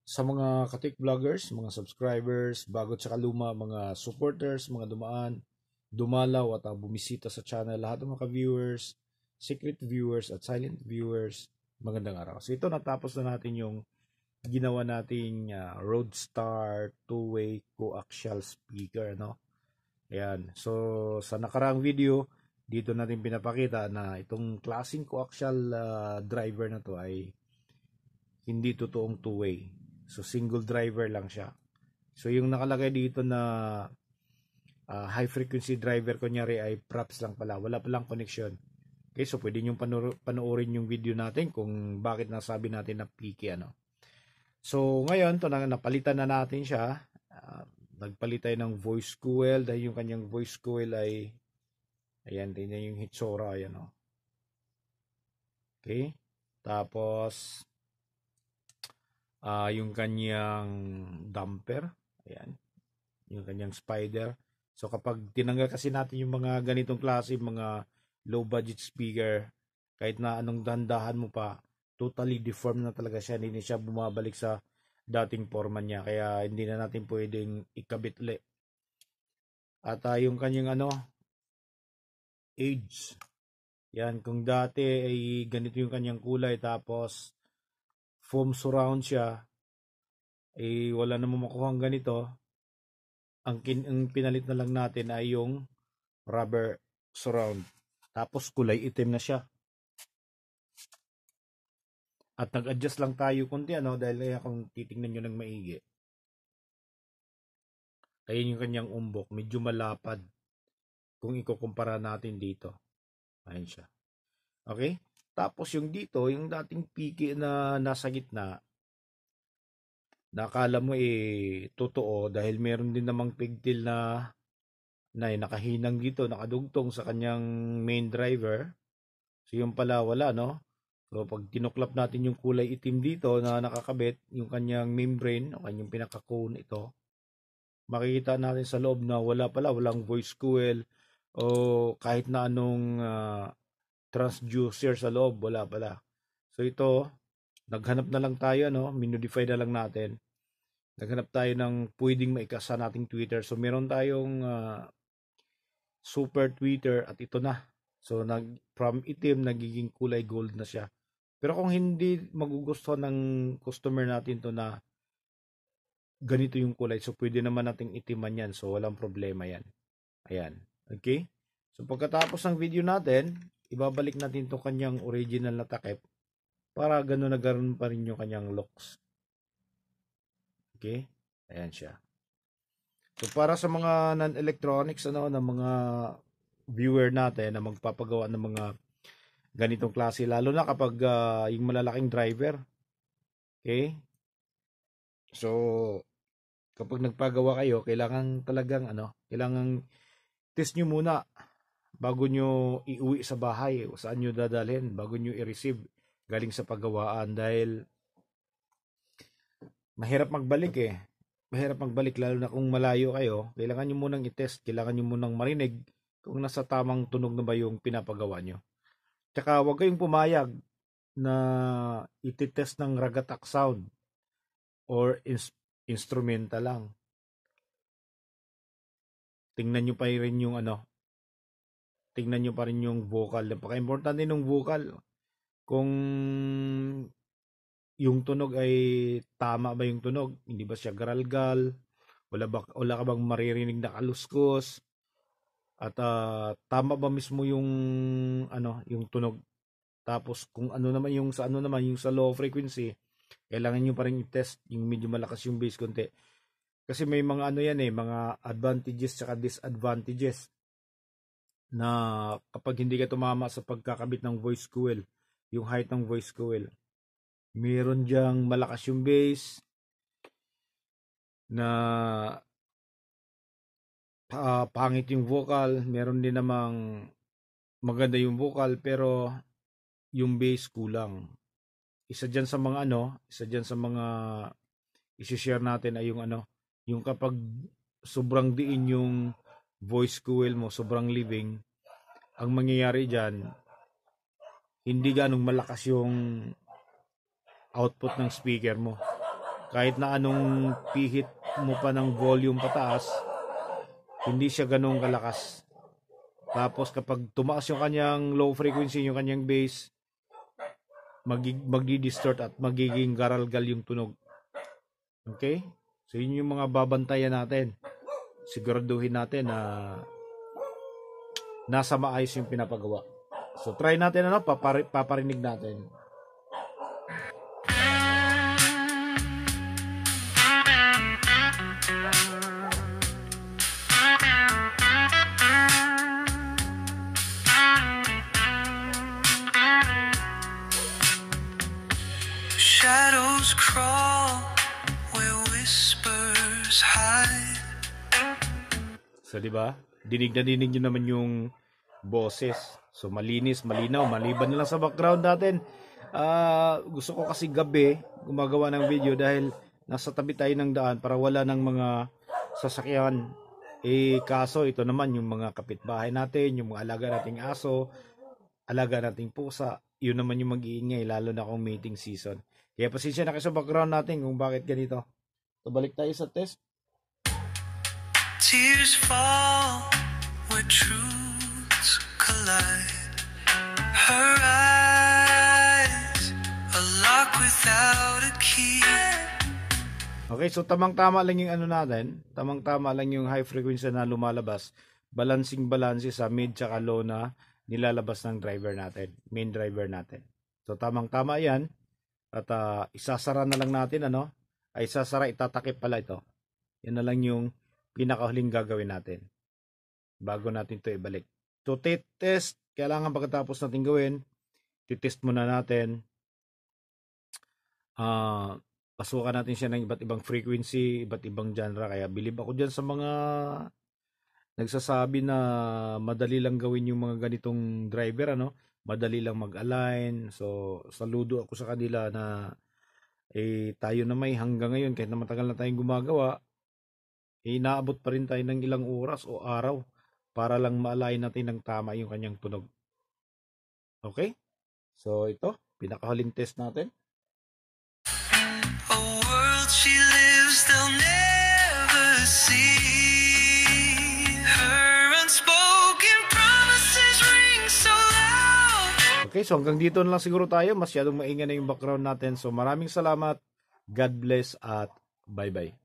sa mga katik vloggers, mga subscribers, bago tsaka luma, mga supporters, mga dumaan, dumalaw at bumisita sa channel, lahat ng mga viewers, secret viewers at silent viewers, magandang araw. So ito, natapos na natin yung ginawa nating Roadstar two-way coaxial speaker, no? Ayan. So sa nakaraang video, dito natin pinapakita na itong klaseng coaxial driver na to ay hindi totoong two-way. So single driver lang siya. So yung nakalagay dito na high frequency driver kunyari ay props lang pala, wala palang connection. Okay, so pwede nyo panoorin yung video natin kung bakit nasabi natin na peaky ano. So ngayon, to napalitan na natin siya. Nagpalit tayo ng voice coil dahil yung kanyang voice coil ay ayan, tingnan yung Hitsora, ayan o. Okay, tapos yung kanyang damper, ayan, yung kanyang spider. So kapag tinanggal kasi natin yung mga ganitong klase, mga low budget speaker, kahit na anong dandahan mo pa, totally deformed na talaga siya, hindi siya bumabalik sa dating forma niya, kaya hindi na natin pwedeng ikabit ulit. At yung kanyang age, yan, kung dati ay ganito yung kanyang kulay, tapos foam surround siya, wala namang makuha ang ganito. Ang pinalit na lang natin ay yung rubber surround. Tapos kulay itim na siya. At nag-adjust lang tayo kunti dahil kung titingnan nyo ng maigi. Ayun yung kanyang umbok. Medyo malapad. Kung ikukumpara natin dito. Ayun siya. Okay? Tapos yung dito, yung dating peaky na nasa gitna, nakala mo totoo dahil meron din namang pigtail na nakahinang dito, nakadugtong sa kanyang main driver. So yung pala wala, no? So pag tinuklap natin yung kulay itim dito na nakakabit, yung kanyang membrane o kanyang pinaka-cone ito, makikita natin sa loob na walang voice coil o kahit na anong transducer sa loob, wala pala. So ito, naghanap na lang tayo, minodify na lang natin. Naghanap tayo ng pwedeng maikasa nating tweeter. So meron tayong super tweeter at ito na. So from itim nagiging kulay gold na siya. Pero kung hindi magugustuhan ng customer natin to na ganito yung kulay, so pwede naman nating itiman yan. So walang problema yan. Ayan. Okay? So pagkatapos ng video natin, ibabalik natin to kanyang original na takip para gano'n na gano'n pa rin yung kanyang looks. Okay? Ayan siya. So para sa mga non-electronics na mga viewer natin na magpapagawa ng mga ganitong klase, lalo na kapag yung malalaking driver. Okay? So kapag nagpagawa kayo, kailangan talagang kailangan test nyo muna bago nyo iuwi sa bahay o saan nyo dadalhin, bago nyo i-receive galing sa paggawaan, dahil mahirap magbalik mahirap magbalik, lalo na kung malayo kayo. Kailangan nyo munang i-test, kailangan nyo munang marinig kung nasa tamang tunog na ba yung pinapagawa nyo. Tsaka huwag kayong pumayag na iti-test ng ragatak sound or instrumental lang. Tingnan nyo pa rin yung tingnan nyo pa rin yung vocal. Napaka-importante ng vocal. Kung yung tunog ay tama ba yung tunog, hindi ba siya garalgal, wala ka bang maririnig na kaluskos, at tama ba mismo yung yung tunog. Tapos kung naman yung sa low frequency, kailangan nyo pa rin i-test yung medyo malakas yung bass konti. Kasi may mga mga advantages at disadvantages na kapag hindi ka tumama sa pagkakabit ng voice coil, yung height ng voice coil. Meron diyang malakas yung bass na pangit yung vocal. Meron din namang maganda yung vocal pero yung bass kulang. Isa dyan sa mga isi-share natin ay yung kapag sobrang diin yung voice coil mo, sobrang living, ang mangyayari dyan, hindi ganong malakas yung output ng speaker mo. kahit na anong pihit mo pa ng volume pataas, hindi siya ganun kalakas. Tapos kapag tumaas yung kanyang low frequency, yung kanyang bass, magdi-distort at magiging garalgal yung tunog. Okay? So yun yung mga babantayan natin. Siguraduhin natin na nasa maayos yung pinapagawa. So try natin paparinig natin. Shadows crawl where whispers hide. So, di ba? Dinig na dinig nyo naman yung boses. So, malinis, malinaw, maliban na lang sa background natin. Gusto ko kasi gabi gumagawa ng video dahil nasa tabi tayo ng daan para wala ng mga sasakyan. Kaso ito naman yung mga kapitbahay natin, yung mga alaga nating aso, alaga nating pusa, yun naman yung mag-iingay, lalo na kung mating season. Kaya pasensya na kayo sa background natin kung bakit ganito. So, balik tayo sa test. Tears fall where truths collide. Her eyes are locked without a key. Okay, so tamang-tama lang yung ano natin. Tamang-tama lang yung high frequency na lumalabas. Balancing-balanse sa mid tsaka low na nilalabas ng driver natin. Main driver natin. So tamang-tama yan. At isasara na lang natin, isasara, itatakip pala ito. Yan na lang yung pinakahuling gagawin natin. Bago natin ito ibalik. So test, kailangan pagkatapos natin gawin, titest muna natin. Pasukan natin siya ng iba't ibang frequency, iba't ibang genre. Kaya bilib ako dyan sa mga nagsasabi na madali lang gawin yung mga ganitong driver, madali lang mag-align. So saludo ako sa kanila na tayo na may hanggang ngayon kahit na matagal na tayong gumagawa, inaabot pa rin tayo ng ilang oras o araw para lang ma-align natin ng tama yung kanyang tunog. Okay? So ito, pinakahuling test natin. A world she lives they'll never see. Her unspoken promises ring so loud. Okay, so hanggang dito na lang siguro tayo. Masyadong maingay na yung background natin. So maraming salamat. God bless at bye-bye.